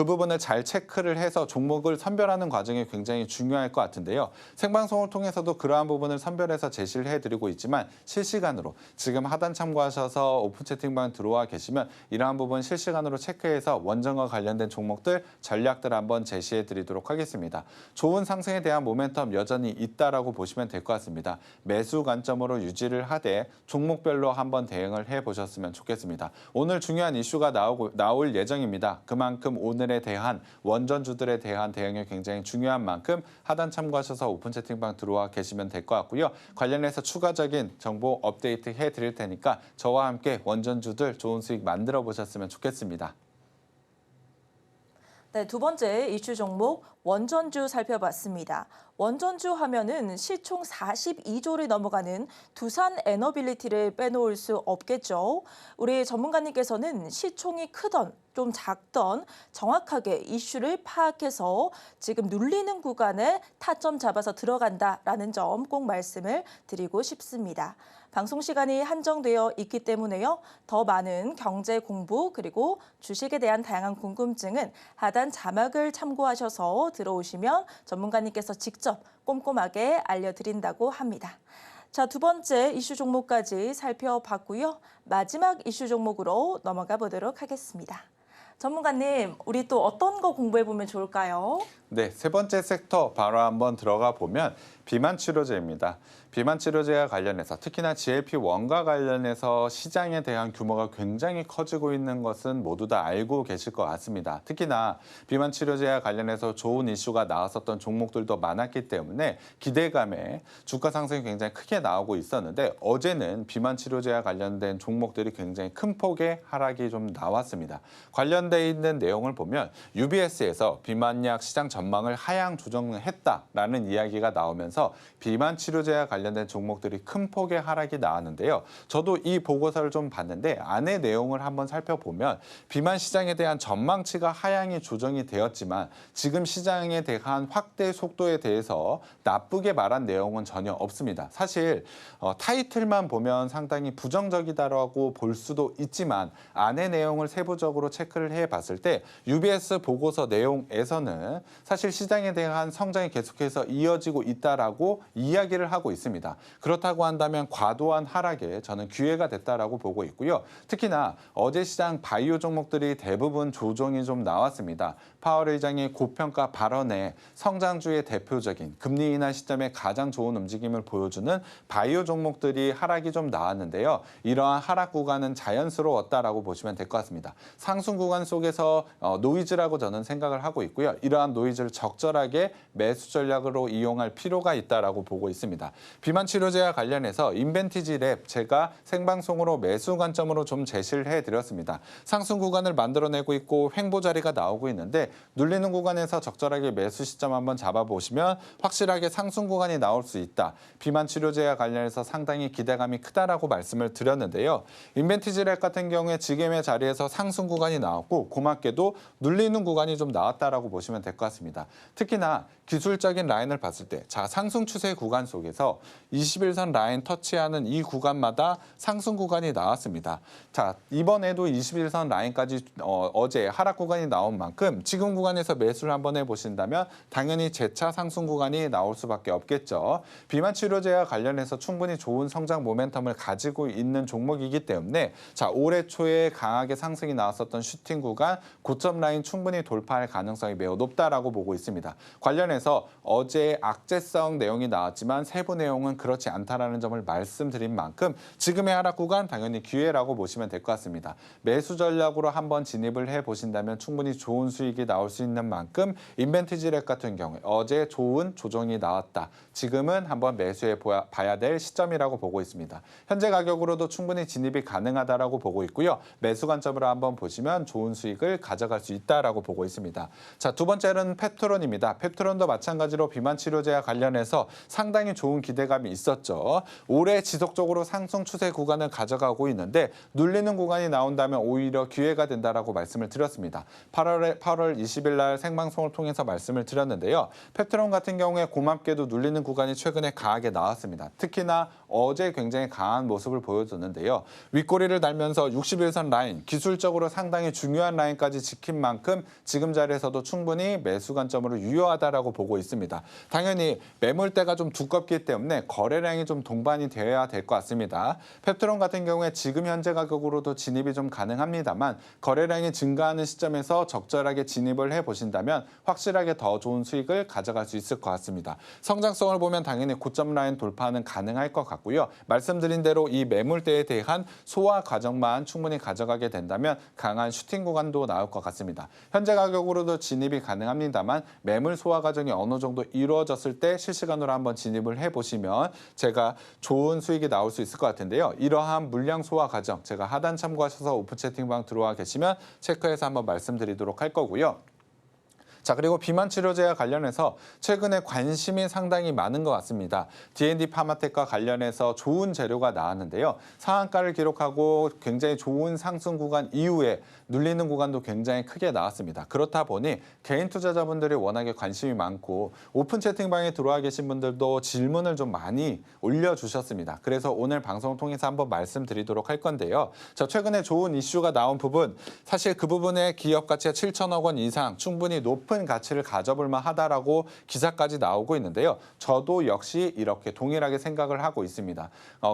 부분을 잘 체크를 해서 종목을 선별하는 과정이 굉장히 중요할 것 같은데요. 생방송을 통해서도 그러한 부분을 선별해서 제시를 해드리고 있지만 실시간으로 지금 하단 참고하셔서 오픈 채팅방 들어와 계시면 이러한 부분 실시간으로 체크해서 원전과 관련된 종목들, 전략들 한번 제시해 드리도록 하겠습니다. 좋은 상승에 대한 모멘텀 여전히 있다라고 보시면 될 것 같습니다. 매수 관점으로 유지를 하되 종목별로 한번 대응을 해보셨으면 좋겠습니다. 오늘 중요한 이슈가 나올 예정입니다. 그만큼 오늘 오늘에 대한 원전주들에 대한 대응이 굉장히 중요한 만큼 하단 참고하셔서 오픈 채팅방 들어와 계시면 될 것 같고요. 관련해서 추가적인 정보 업데이트 해드릴 테니까 저와 함께 원전주들 좋은 수익 만들어 보셨으면 좋겠습니다. 네, 두 번째 이슈 종목 원전주 살펴봤습니다. 원전주 하면은 시총 42조를 넘어가는 두산 에너빌리티를 빼놓을 수 없겠죠. 우리 전문가님께서는 시총이 크던 좀 작던 정확하게 이슈를 파악해서 지금 눌리는 구간에 타점 잡아서 들어간다라는 점 꼭 말씀을 드리고 싶습니다. 방송 시간이 한정되어 있기 때문에요. 더 많은 경제 공부 그리고 주식에 대한 다양한 궁금증은 하단 자막을 참고하셔서 들어오시면 전문가님께서 직접 꼼꼼하게 알려드린다고 합니다. 자, 두 번째 이슈 종목까지 살펴봤고요. 마지막 이슈 종목으로 넘어가 보도록 하겠습니다. 전문가님, 우리 또 어떤 거 공부해보면 좋을까요? 네, 세 번째 섹터 바로 한번 들어가 보면 비만 치료제입니다. 비만 치료제와 관련해서 특히나 GLP-1과 관련해서 시장에 대한 규모가 굉장히 커지고 있는 것은 모두 다 알고 계실 것 같습니다. 특히나 비만 치료제와 관련해서 좋은 이슈가 나왔었던 종목들도 많았기 때문에 기대감에 주가 상승이 굉장히 크게 나오고 있었는데 어제는 비만 치료제와 관련된 종목들이 굉장히 큰 폭의 하락이 좀 나왔습니다. 관련돼 있는 내용을 보면 UBS에서 비만약 시장 전망을 하향 조정했다라는 이야기가 나오면서 비만 치료제와 관련된 종목들이 큰 폭의 하락이 나왔는데요. 저도 이 보고서를 좀 봤는데 안의 내용을 한번 살펴보면 비만 시장에 대한 전망치가 하향이 조정이 되었지만 지금 시장에 대한 확대 속도에 대해서 나쁘게 말한 내용은 전혀 없습니다. 사실 타이틀만 보면 상당히 부정적이다라고 볼 수도 있지만 안의 내용을 세부적으로 체크를 해봤을 때 UBS 보고서 내용에서는 사실 시장에 대한 성장이 계속해서 이어지고 있다라고 이야기를 하고 있습니다. 그렇다고 한다면 과도한 하락에 저는 기회가 됐다라고 보고 있고요. 특히나 어제 시장 바이오 종목들이 대부분 조정이 좀 나왔습니다. 파월 의장의 고평가 발언에 성장주의 대표적인 금리 인하 시점에 가장 좋은 움직임을 보여주는 바이오 종목들이 하락이 좀 나왔는데요. 이러한 하락 구간은 자연스러웠다라고 보시면 될 것 같습니다. 상승 구간 속에서 노이즈라고 저는 생각을 하고 있고요. 이러한 노이즈를 적절하게 매수 전략으로 이용할 필요가 있다라고 보고 있습니다. 비만 치료제와 관련해서 인벤티지 랩 제가 생방송으로 매수 관점으로 좀 제시를 해드렸습니다. 상승 구간을 만들어내고 있고 횡보 자리가 나오고 있는데 눌리는 구간에서 적절하게 매수 시점 한번 잡아보시면 확실하게 상승 구간이 나올 수 있다. 비만 치료제와 관련해서 상당히 기대감이 크다라고 말씀을 드렸는데요. 인벤티지 랩 같은 경우에 지금의 자리에서 상승 구간이 나왔고 고맙게도 눌리는 구간이 좀 나왔다라고 보시면 될 것 같습니다. 특히나 기술적인 라인을 봤을 때 상승 추세 구간 속에서 21선 라인 터치하는 이 구간마다 상승 구간이 나왔습니다. 자, 이번에도 21선 라인까지 어제 하락 구간이 나온 만큼 지금 구간에서 매수를 한번 해보신다면 당연히 재차 상승 구간이 나올 수밖에 없겠죠. 비만 치료제와 관련해서 충분히 좋은 성장 모멘텀을 가지고 있는 종목이기 때문에 자, 올해 초에 강하게 상승이 나왔었던 슈팅 구간 고점 라인 충분히 돌파할 가능성이 매우 높다라고 보고 있습니다. 관련해서 어제 악재성 내용이 나왔지만 세부 내용은 그렇지 않다라는 점을 말씀드린 만큼 지금의 하락 구간 당연히 기회라고 보시면 될 것 같습니다. 매수 전략으로 한번 진입을 해보신다면 충분히 좋은 수익이 나올 수 있는 만큼 인벤티지 랩 같은 경우에 어제 좋은 조정이 나왔다. 지금은 한번 매수해 봐야 될 시점이라고 보고 있습니다. 현재 가격으로도 충분히 진입이 가능하다라고 보고 있고요. 매수 관점으로 한번 보시면 좋은 수익을 가져갈 수 있다라고 보고 있습니다. 자, 두 번째는 펩트론입니다. 펩트론도 마찬가지로 비만 치료제와 관련해서 상당히 좋은 기대감이 있었죠. 올해 지속적으로 상승 추세 구간을 가져가고 있는데 눌리는 구간이 나온다면 오히려 기회가 된다라고 말씀을 드렸습니다. 8월 20일 날 생방송을 통해서 말씀을 드렸는데요. 펩트론 같은 경우에 고맙게도 눌리는 구간이 최근에 강하게 나왔습니다. 특히나 어제 굉장히 강한 모습을 보여줬는데요. 윗꼬리를 달면서 61선 라인, 기술적으로 상당히 중요한 라인까지 지킨 만큼 지금 자리에서도 충분히 매수 매수 관점으로 유효하다라고 보고 있습니다. 당연히 매물대가 좀 두껍기 때문에 거래량이 좀 동반이 되어야 될 것 같습니다. 펩트론 같은 경우에 지금 현재 가격으로도 진입이 좀 가능합니다만 거래량이 증가하는 시점에서 적절하게 진입을 해보신다면 확실하게 더 좋은 수익을 가져갈 수 있을 것 같습니다. 성장성을 보면 당연히 고점 라인 돌파는 가능할 것 같고요. 말씀드린 대로 이 매물대에 대한 소화 과정만 충분히 가져가게 된다면 강한 슈팅 구간도 나올 것 같습니다. 현재 가격으로도 진입이 가능합니다만 매물 소화 과정이 어느 정도 이루어졌을 때 실시간으로 한번 진입을 해보시면 제가 좋은 수익이 나올 수 있을 것 같은데요. 이러한 물량 소화 과정 제가 하단 참고하셔서 오픈 채팅방 들어와 계시면 체크해서 한번 말씀드리도록 할 거고요. 자, 그리고 비만 치료제와 관련해서 최근에 관심이 상당히 많은 것 같습니다. D&D 파마텍과 관련해서 좋은 재료가 나왔는데요. 상한가를 기록하고 굉장히 좋은 상승 구간 이후에 눌리는 구간도 굉장히 크게 나왔습니다. 그렇다 보니 개인 투자자분들이 워낙에 관심이 많고 오픈 채팅방에 들어와 계신 분들도 질문을 좀 많이 올려주셨습니다. 그래서 오늘 방송을 통해서 한번 말씀드리도록 할 건데요. 자, 최근에 좋은 이슈가 나온 부분, 사실 그 부분의 기업 가치가 7천억 원 이상 충분히 높은 가치를 가져볼 만하다라고 기사까지 나오고 있는데요. 저도 역시 이렇게 동일하게 생각을 하고 있습니다.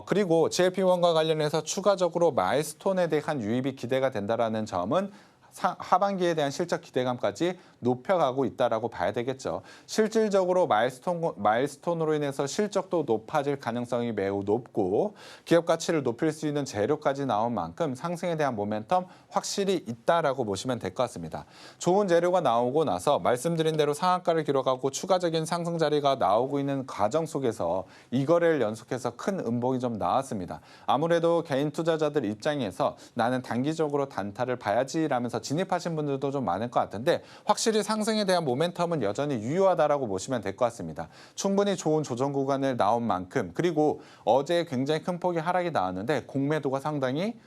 그리고 GLP-1과 관련해서 추가적으로 마일스톤에 대한 유입이 기대가 된다라는 점은 하반기에 대한 실적 기대감까지 높여가고 있다라고 봐야 되겠죠. 실질적으로 마일스톤으로 인해서 실적도 높아질 가능성이 매우 높고 기업 가치를 높일 수 있는 재료까지 나온 만큼 상승에 대한 모멘텀 확실히 있다라고 보시면 될 것 같습니다. 좋은 재료가 나오고 나서 말씀드린 대로 상한가를 기록하고 추가적인 상승 자리가 나오고 있는 과정 속에서 이 거래를 연속해서 큰 음봉이 좀 나왔습니다. 아무래도 개인 투자자들 입장에서 나는 단기적으로 단타를 봐야지라면서 진입하신 분들도 좀 많을 것 같은데 확실히 상승에 대한 모멘텀은 여전히 유효하다라고 보시면 될 것 같습니다. 충분히 좋은 조정 구간을 나온 만큼 그리고 어제 굉장히 큰 폭의 하락이 나왔는데 공매도가 상당히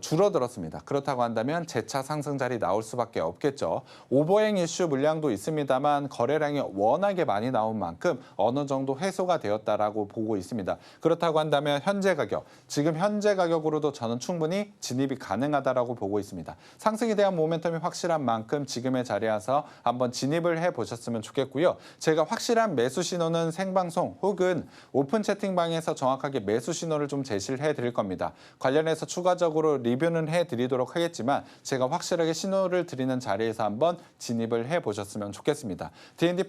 줄어들었습니다. 그렇다고 한다면 재차 상승 자리 나올 수밖에 없겠죠. 오버행 이슈 물량도 있습니다만 거래량이 워낙에 많이 나온 만큼 어느 정도 해소가 되었다라고 보고 있습니다. 그렇다고 한다면 현재 가격, 지금 현재 가격으로도 저는 충분히 진입이 가능하다라고 보고 있습니다. 상승에 대한 모멘텀이 확실한 만큼 지금의 자리에서 한번 진입을 해보셨으면 좋겠고요. 제가 확실한 매수 신호는 생방송 혹은 오픈 채팅방에서 정확하게 매수 신호를 좀 제시를 해드릴 겁니다. 관련해서 추가적으로 리뷰는 해드리도록 하겠지만 제가 확실하게 신호를 드리는 자리에서 한번 진입을 해보셨으면 좋겠습니다. D&D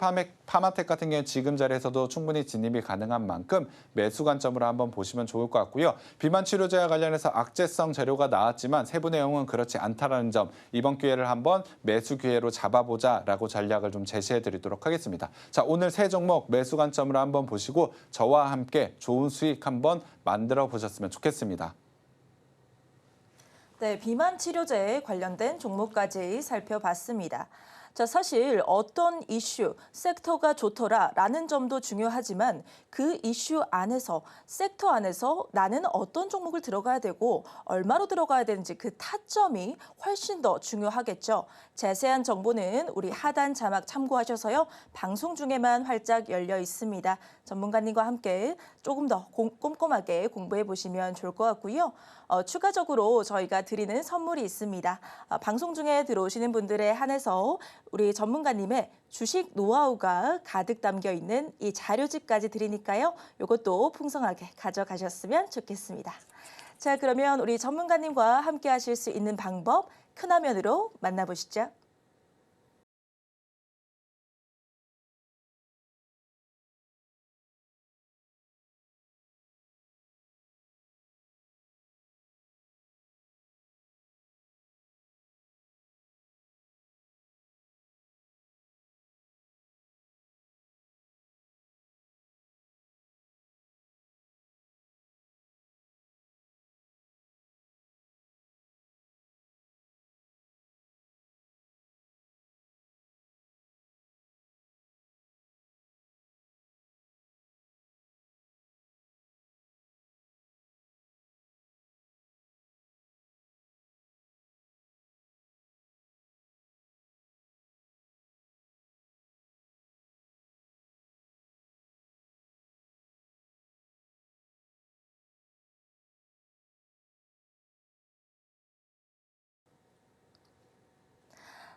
파마텍 같은 경우는 지금 자리에서도 충분히 진입이 가능한 만큼 매수 관점으로 한번 보시면 좋을 것 같고요. 비만 치료제와 관련해서 악재성 재료가 나왔지만 세부 내용은 그렇지 않다라는 점 이번 기회를 한번 매수 기회로 잡아보자라고 전략을 좀 제시해드리도록 하겠습니다. 자, 오늘 세 종목 매수 관점으로 한번 보시고 저와 함께 좋은 수익 한번 만들어 보셨으면 좋겠습니다. 네, 비만 치료제에 관련된 종목까지 살펴봤습니다. 자, 사실 어떤 이슈, 섹터가 좋더라라는 점도 중요하지만 그 이슈 안에서, 섹터 안에서 나는 어떤 종목을 들어가야 되고 얼마로 들어가야 되는지 그 타점이 훨씬 더 중요하겠죠. 자세한 정보는 우리 하단 자막 참고하셔서요. 방송 중에만 활짝 열려 있습니다. 전문가님과 함께 조금 더 꼼꼼하게 공부해 보시면 좋을 것 같고요. 추가적으로 저희가 드리는 선물이 있습니다. 방송 중에 들어오시는 분들에 한해서 우리 전문가님의 주식 노하우가 가득 담겨 있는 이 자료집까지 드리니까요. 이것도 풍성하게 가져가셨으면 좋겠습니다. 자, 그러면 우리 전문가님과 함께 하실 수 있는 방법 큰 화면으로 만나보시죠.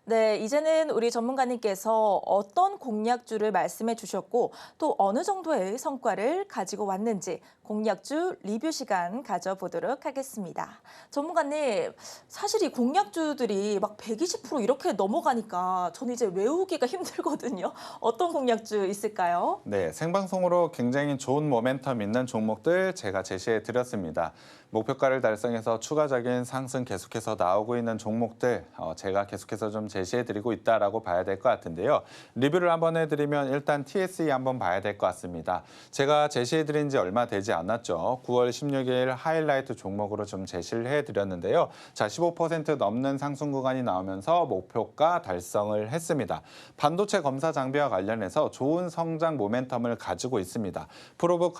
네, 이제는 우리 전문가님께서 어떤 공약주를 말씀해 주셨고 또 어느 정도의 성과를 가지고 왔는지 공약주 리뷰 시간 가져보도록 하겠습니다. 전문가님, 사실 이 공약주들이 막 120% 이렇게 넘어가니까 저는 이제 외우기가 힘들거든요. 어떤 공약주 있을까요? 네, 생방송으로 굉장히 좋은 모멘텀 있는 종목들 제가 제시해 드렸습니다. 목표가를 달성해서 추가적인 상승 계속해서 나오고 있는 종목들 제가 계속해서 좀 제시해 드리고 있다라고 봐야 될 것 같은데요. 리뷰를 한번 해드리면 일단 TSE 한번 봐야 될 것 같습니다. 제가 제시해 드린 지 얼마 되지 않았죠. 9월 16일 하이라이트 종목으로 좀 제시를 해드렸는데요. 자, 15% 넘는 상승 구간이 나오면서 목표가 달성을 했습니다. 반도체 검사 장비와 관련해서 좋은 성장 모멘텀을 가지고 있습니다. 프로브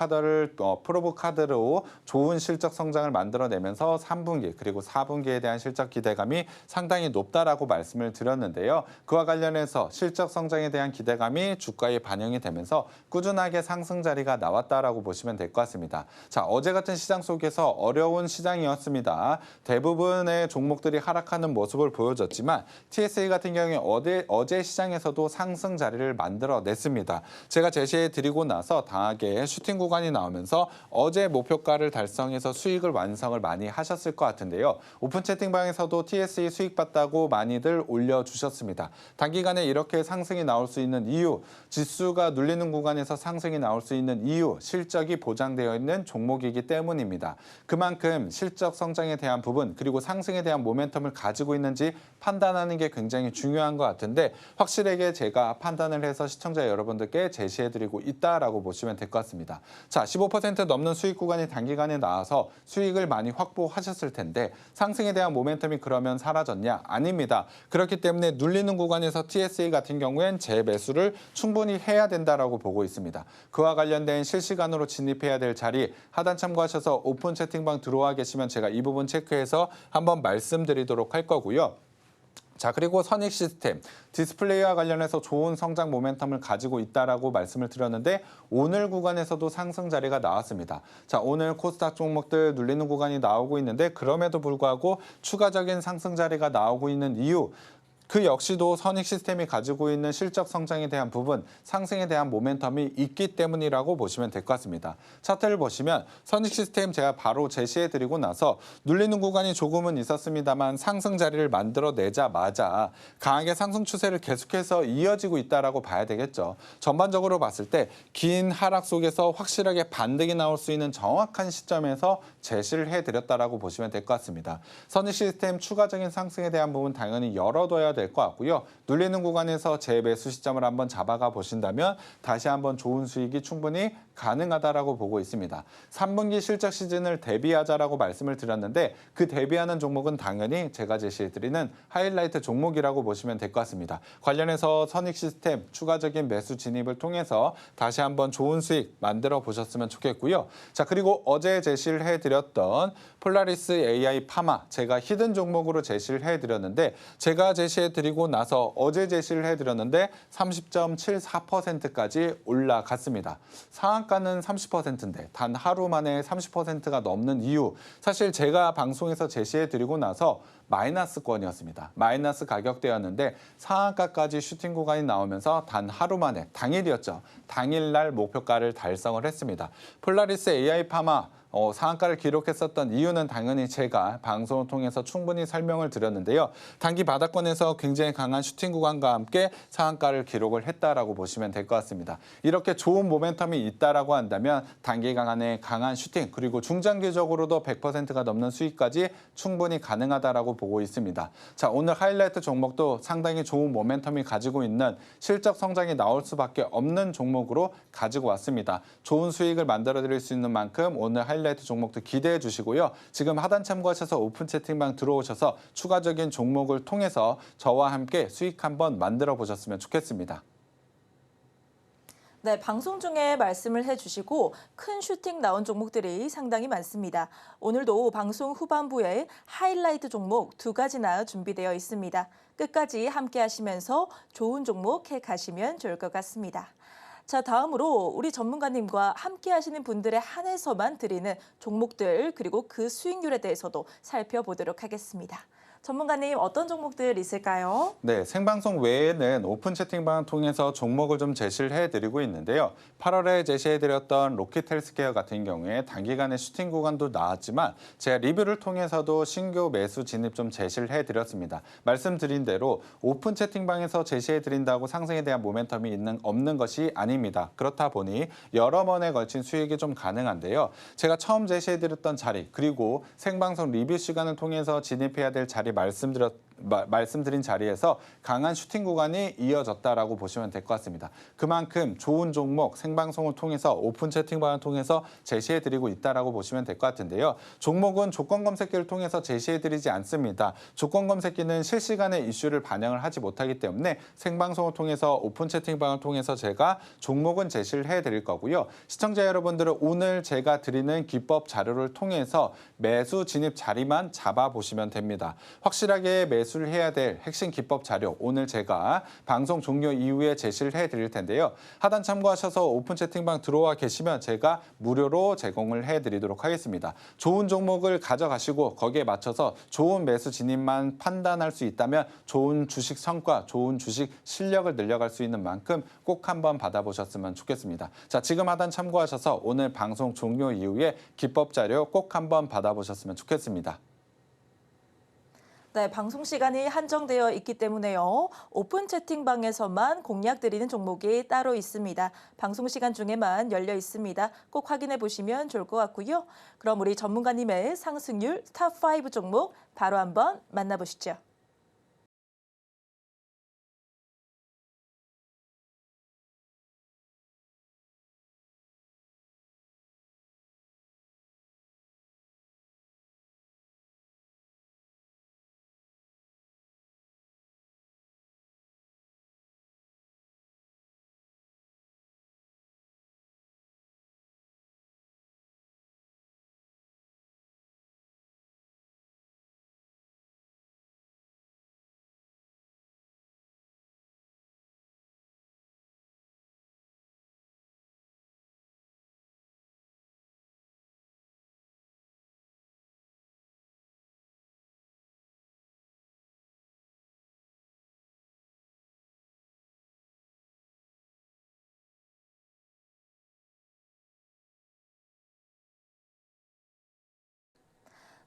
카드로 좋은 실적 성장을 만들어내면서 3분기 그리고 4분기에 대한 실적 기대감이 상당히 높다라고 말씀을 드렸는데요. 그와 관련해서 실적 성장에 대한 기대감이 주가에 반영이 되면서 꾸준하게 상승 자리가 나왔다라고 보시면 될 것 같습니다. 자, 어제 같은 시장 속에서 어려운 시장이었습니다. 대부분의 종목들이 하락하는 모습을 보여줬지만 TSE 같은 경우에 어제 시장에서도 상승 자리를 만들어냈습니다. 제가 제시해 드리고 나서 당하게 슈팅 구간이 나오면서 어제 목표가를 달성해서 수익을 완성을 많이 하셨을 것 같은데요. 오픈 채팅방에서도 TSE 수익 봤다고 많이들 올려주셨습니다. 단기간에 이렇게 상승이 나올 수 있는 이유, 지수가 눌리는 구간에서 상승이 나올 수 있는 이유, 실적이 보장되어 있는 종목이기 때문입니다. 그만큼 실적 성장에 대한 부분 그리고 상승에 대한 모멘텀을 가지고 있는지 판단하는 게 굉장히 중요한 것 같은데 확실하게 제가 판단을 해서 시청자 여러분들께 제시해드리고 있다라고 보시면 될 것 같습니다. 자, 15% 넘는 수익 구간이 단기간에 나와서 수익을 많이 확보하셨을 텐데 상승에 대한 모멘텀이 그러면 사라졌냐? 아닙니다. 그렇기 때문에 눌리는 구간에서 TSE 같은 경우엔 재매수를 충분히 해야 된다라고 보고 있습니다. 그와 관련된 실시간으로 진입해야 될 자리 하단 참고하셔서 오픈 채팅방 들어와 계시면 제가 이 부분 체크해서 한번 말씀드리도록 할 거고요. 자, 그리고 선익 시스템, 디스플레이와 관련해서 좋은 성장 모멘텀을 가지고 있다라고 말씀을 드렸는데 오늘 구간에서도 상승 자리가 나왔습니다. 자, 오늘 코스닥 종목들 눌리는 구간이 나오고 있는데 그럼에도 불구하고 추가적인 상승 자리가 나오고 있는 이유 그 역시도 선익 시스템이 가지고 있는 실적 성장에 대한 부분, 상승에 대한 모멘텀이 있기 때문이라고 보시면 될 것 같습니다. 차트를 보시면 선익 시스템 제가 바로 제시해드리고 나서 눌리는 구간이 조금은 있었습니다만 상승 자리를 만들어내자마자 강하게 상승 추세를 계속해서 이어지고 있다라고 봐야 되겠죠. 전반적으로 봤을 때 긴 하락 속에서 확실하게 반등이 나올 수 있는 정확한 시점에서 제시를 해드렸다라고 보시면 될 것 같습니다. 선익 시스템 추가적인 상승에 대한 부분 당연히 열어둬야 될 것 같고요. 눌리는 구간에서 재매수 시점을 한번 잡아가 보신다면 다시 한번 좋은 수익이 충분히 가능하다라고 보고 있습니다. 3분기 실적 시즌을 대비하자라고 말씀을 드렸는데 그 대비하는 종목은 당연히 제가 제시해드리는 하이라이트 종목이라고 보시면 될 것 같습니다. 관련해서 선익 시스템 추가적인 매수 진입을 통해서 다시 한번 좋은 수익 만들어 보셨으면 좋겠고요. 자, 그리고 어제 제시를 해드렸던 폴라리스 AI 파마 제가 히든 종목으로 제시를 해드렸는데 제가 제시해드리고 나서 어제 제시를 해드렸는데 30.74%까지 올라갔습니다. 상한가는 30%인데 단 하루 만에 30%가 넘는 이유 사실 제가 방송에서 제시해드리고 나서 마이너스권이었습니다. 마이너스 가격대였는데 상한가까지 슈팅 구간이 나오면서 단 하루 만에 당일이었죠. 당일날 목표가를 달성을 했습니다. 폴라리스 AI 파마 상한가를 기록했었던 이유는 당연히 제가 방송을 통해서 충분히 설명을 드렸는데요. 단기 바닥권에서 굉장히 강한 슈팅 구간과 함께 상한가를 기록을 했다라고 보시면 될 것 같습니다. 이렇게 좋은 모멘텀이 있다라고 한다면 단기간에 강한 슈팅 그리고 중장기적으로도 100%가 넘는 수익까지 충분히 가능하다라고 보고 있습니다. 자, 오늘 하이라이트 종목도 상당히 좋은 모멘텀이 가지고 있는 실적 성장이 나올 수밖에 없는 종목으로 가지고 왔습니다. 좋은 수익을 만들어 드릴 수 있는 만큼 오늘 하이라이트 종목도 기대해 주시고요. 지금 하단 참고하셔서 오픈 채팅방 들어오셔서 추가적인 종목을 통해서 저와 함께 수익 한번 만들어 보셨으면 좋겠습니다. 네, 방송 중에 말씀을 해주시고 큰 슈팅 나온 종목들이 상당히 많습니다. 오늘도 방송 후반부에 하이라이트 종목 2가지나 준비되어 있습니다. 끝까지 함께 하시면서 좋은 종목 해 가시면 좋을 것 같습니다. 자, 다음으로 우리 전문가님과 함께 하시는 분들에 한해서만 드리는 종목들 그리고 그 수익률에 대해서도 살펴보도록 하겠습니다. 전문가님 어떤 종목들 있을까요? 네, 생방송 외에는 오픈 채팅방을 통해서 종목을 좀 제시를 해드리고 있는데요. 8월에 제시해드렸던 로키텔스케어 같은 경우에 단기간에 슈팅 구간도 나왔지만 제가 리뷰를 통해서도 신규 매수 진입 좀 제시를 해드렸습니다. 말씀드린 대로 오픈 채팅방에서 제시해드린다고 상승에 대한 모멘텀이 없는 것이 아닙니다. 그렇다 보니 여러 번에 걸친 수익이 좀 가능한데요. 제가 처음 제시해드렸던 자리 그리고 생방송 리뷰 시간을 통해서 진입해야 될 자리 말씀드린 자리에서 강한 슈팅 구간이 이어졌다라고 보시면 될 것 같습니다. 그만큼 좋은 종목 생방송을 통해서 오픈 채팅방을 통해서 제시해드리고 있다라고 보시면 될 것 같은데요. 종목은 조건 검색기를 통해서 제시해드리지 않습니다. 조건 검색기는 실시간에 이슈를 반영을 하지 못하기 때문에 생방송을 통해서 오픈 채팅방을 통해서 제가 종목은 제시를 해드릴 거고요. 시청자 여러분들은 오늘 제가 드리는 기법 자료를 통해서 매수 진입 자리만 잡아보시면 됩니다. 확실하게 매수를 해야 될 핵심 기법 자료 오늘 제가 방송 종료 이후에 제시를 해드릴 텐데요. 하단 참고하셔서 오픈 채팅방 들어와 계시면 제가 무료로 제공을 해드리도록 하겠습니다. 좋은 종목을 가져가시고 거기에 맞춰서 좋은 매수 진입만 판단할 수 있다면 좋은 주식 성과, 좋은 주식 실력을 늘려갈 수 있는 만큼 꼭 한번 받아보셨으면 좋겠습니다. 자, 지금 하단 참고하셔서 오늘 방송 종료 이후에 기법 자료 꼭 한번 받아보셨으면 좋겠습니다. 네, 방송 시간이 한정되어 있기 때문에요. 오픈 채팅방에서만 공략 드리는 종목이 따로 있습니다. 방송 시간 중에만 열려 있습니다. 꼭 확인해 보시면 좋을 것 같고요. 그럼 우리 전문가님의 상승률 탑5 종목 바로 한번 만나보시죠.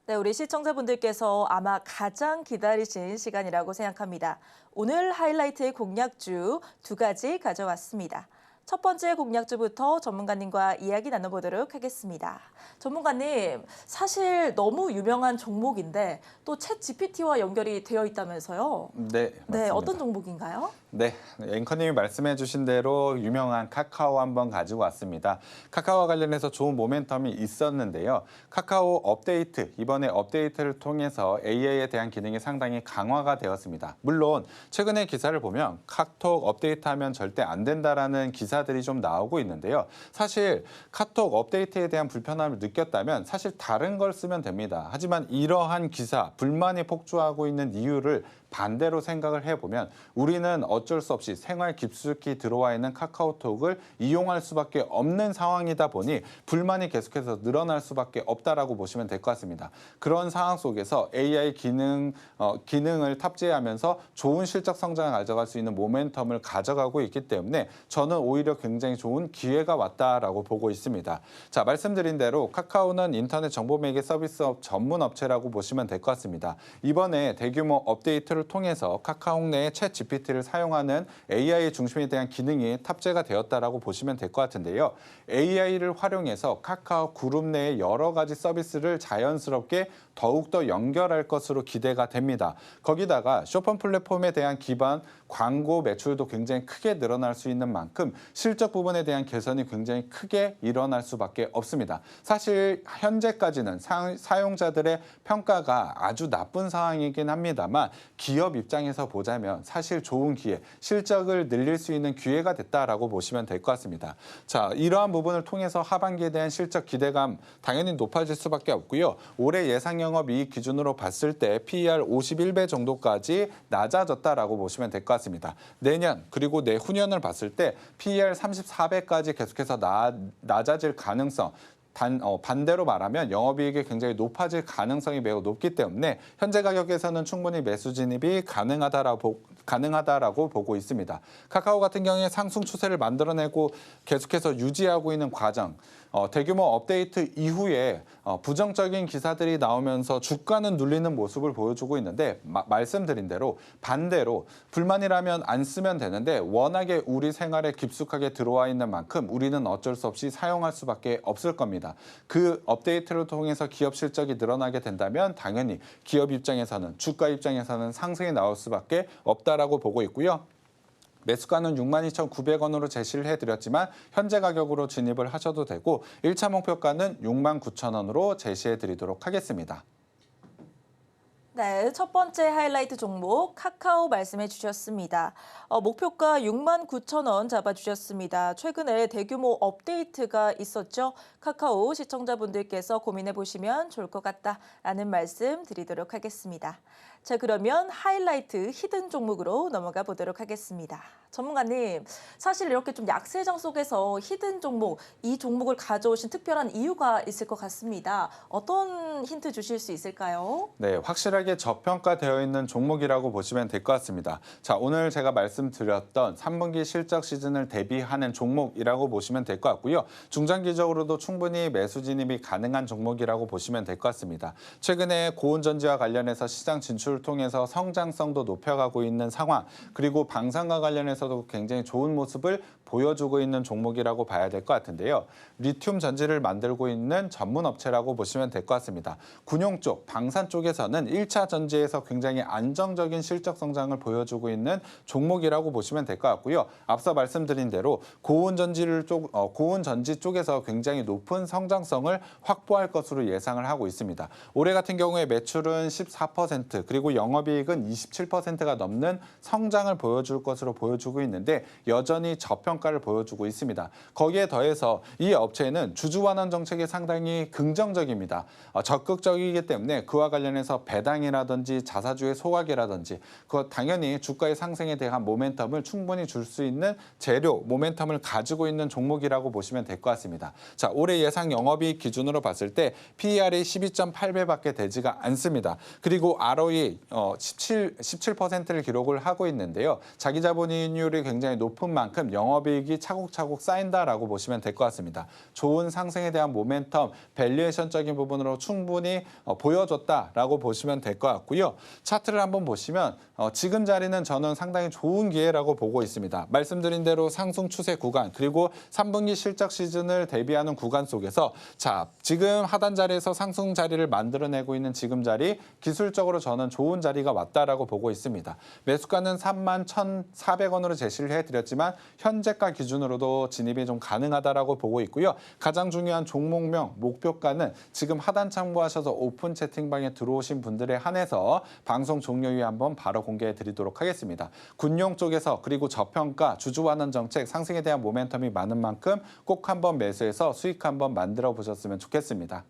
네, 우리 시청자분들께서 아마 가장 기다리신 시간이라고 생각합니다. 오늘 하이라이트의 공략주 두 가지 가져왔습니다. 첫 번째 공략주부터 전문가님과 이야기 나눠보도록 하겠습니다. 전문가님, 사실 너무 유명한 종목인데 또 챗 GPT와 연결이 되어 있다면서요? 네, 맞습니다. 네, 어떤 종목인가요? 네, 앵커님이 말씀해 주신 대로 유명한 카카오 한번 가지고 왔습니다. 카카오와 관련해서 좋은 모멘텀이 있었는데요. 카카오 업데이트, 이번에 업데이트를 통해서 AI에 대한 기능이 상당히 강화가 되었습니다. 물론 최근에 기사를 보면 카톡 업데이트하면 절대 안 된다라는 기사들이 좀 나오고 있는데요. 사실 카톡 업데이트에 대한 불편함을 느꼈다면 사실 다른 걸 쓰면 됩니다. 하지만 이러한 기사, 불만이 폭주하고 있는 이유를 반대로 생각을 해보면 우리는 어쩔 수 없이 생활 깊숙이 들어와 있는 카카오톡을 이용할 수밖에 없는 상황이다 보니 불만이 계속해서 늘어날 수밖에 없다라고 보시면 될 것 같습니다. 그런 상황 속에서 AI 기능을 탑재하면서 좋은 실적 성장을 가져갈 수 있는 모멘텀을 가져가고 있기 때문에 저는 오히려 굉장히 좋은 기회가 왔다라고 보고 있습니다. 자, 말씀드린 대로 카카오는 인터넷 정보 매개 서비스 전문 업체라고 보시면 될 것 같습니다. 이번에 대규모 업데이트를 통해서 카카오 내에 챗 GPT를 사용하는 AI 중심에 대한 기능이 탑재가 되었다라고 보시면 될 것 같은데요. AI를 활용해서 카카오 그룹 내의 여러 가지 서비스를 자연스럽게 더욱더 연결할 것으로 기대가 됩니다. 거기다가 쇼핑 플랫폼에 대한 기반 광고 매출도 굉장히 크게 늘어날 수 있는 만큼 실적 부분에 대한 개선이 굉장히 크게 일어날 수밖에 없습니다. 사실 현재까지는 사용자들의 평가가 아주 나쁜 상황이긴 합니다만 기업 입장에서 보자면 사실 좋은 기회, 실적을 늘릴 수 있는 기회가 됐다라고 보시면 될 것 같습니다. 자, 이러한 부분을 통해서 하반기에 대한 실적 기대감 당연히 높아질 수밖에 없고요. 올해 예상 영업이익 기준으로 봤을 때 PER 51배 정도까지 낮아졌다라고 보시면 될 것 같습니다. 내년 그리고 내후년을 봤을 때 PER 34배까지 계속해서 낮아질 가능성 반대로 말하면 영업이익이 굉장히 높아질 가능성이 매우 높기 때문에 현재 가격에서는 충분히 매수 진입이 가능하다라고 보고 있습니다. 카카오 같은 경우에 상승 추세를 만들어내고 계속해서 유지하고 있는 과정, 대규모 업데이트 이후에 부정적인 기사들이 나오면서 주가는 눌리는 모습을 보여주고 있는데 말씀드린 대로 반대로 불만이라면 안 쓰면 되는데 워낙에 우리 생활에 깊숙하게 들어와 있는 만큼 우리는 어쩔 수 없이 사용할 수밖에 없을 겁니다. 그 업데이트를 통해서 기업 실적이 늘어나게 된다면 당연히 기업 입장에서는 주가 입장에서는 상승이 나올 수밖에 없다라고 보고 있고요. 매수가는 62,900원으로 제시를 해드렸지만 현재 가격으로 진입을 하셔도 되고 1차 목표가는 69,000원으로 제시해드리도록 하겠습니다. 네, 첫 번째 하이라이트 종목 카카오 말씀해 주셨습니다. 목표가 69,000원 잡아주셨습니다. 최근에 대규모 업데이트가 있었죠. 카카오 시청자분들께서 고민해 보시면 좋을 것 같다라는 말씀 드리도록 하겠습니다. 자, 그러면 하이라이트 히든 종목으로 넘어가 보도록 하겠습니다. 전문가님, 사실 이렇게 좀 약세장 속에서 히든 종목, 이 종목을 가져오신 특별한 이유가 있을 것 같습니다. 어떤 힌트 주실 수 있을까요? 네, 확실하게 저평가되어 있는 종목이라고 보시면 될 것 같습니다. 자, 오늘 제가 말씀드렸던 3분기 실적 시즌을 대비하는 종목이라고 보시면 될 것 같고요. 중장기적으로도 충분히 매수 진입이 가능한 종목이라고 보시면 될 것 같습니다. 최근에 고온전지와 관련해서 시장 진출을 통해서 성장성도 높여가고 있는 상황, 그리고 방산과 관련해서도 굉장히 좋은 모습을 보여주고 있는 종목이라고 봐야 될 것 같은데요. 리튬 전지를 만들고 있는 전문 업체라고 보시면 될 것 같습니다. 군용 쪽, 방산 쪽에서는 1차 전지에서 굉장히 안정적인 실적 성장을 보여주고 있는 종목이라고 보시면 될 것 같고요. 앞서 말씀드린 대로 고온전지 쪽에서 굉장히 높은 성장성을 확보할 것으로 예상을 하고 있습니다. 올해 같은 경우에 매출은 14%, 그리고 영업이익은 27%가 넘는 성장을 보여줄 것으로 보여주고 있는데 여전히 저평가를 보여주고 있습니다. 거기에 더해서 이 업체는 주주 완화 정책이 상당히 긍정적입니다. 적극적이기 때문에 그와 관련해서 배당이라든지 자사주의 소각이라든지 그거 당연히 주가의 상승에 대한 모멘텀을 충분히 줄 수 있는 재료, 모멘텀을 가지고 있는 종목이라고 보시면 될 것 같습니다. 자, 올해 예상 영업이익 기준으로 봤을 때 PER이 12.8배밖에 되지가 않습니다. 그리고 ROE 17%를 기록을 하고 있는데요. 자기 자본이익률이 굉장히 높은 만큼 영업이익이 차곡차곡 쌓인다라고 보시면 될 것 같습니다. 좋은 상승에 대한 모멘텀, 밸류에이션적인 부분으로 충분히 보여줬다라고 보시면 될 것 같고요. 차트를 한번 보시면 지금 자리는 저는 상당히 좋은 기회라고 보고 있습니다. 말씀드린 대로 상승 추세 구간, 그리고 3분기 실적 시즌을 대비하는 구간 속에서 자, 지금 하단 자리에서 상승 자리를 만들어내고 있는 지금 자리, 기술적으로 저는 좋은 자리가 왔다라고 보고 있습니다. 매수가는 31,400원으로 제시를 해드렸지만 현재가 기준으로도 진입이 좀 가능하다라고 보고 있고요. 가장 중요한 종목명, 목표가는 지금 하단 참고하셔서 오픈 채팅방에 들어오신 분들에 한해서 방송 종료 후에 한번 바로 공개해 드리도록 하겠습니다. 군용 쪽에서 그리고 저평가, 주주 완화 정책, 상승에 대한 모멘텀이 많은 만큼 꼭 한번 매수해서 수익 한번 만들어 보셨으면 좋겠습니다.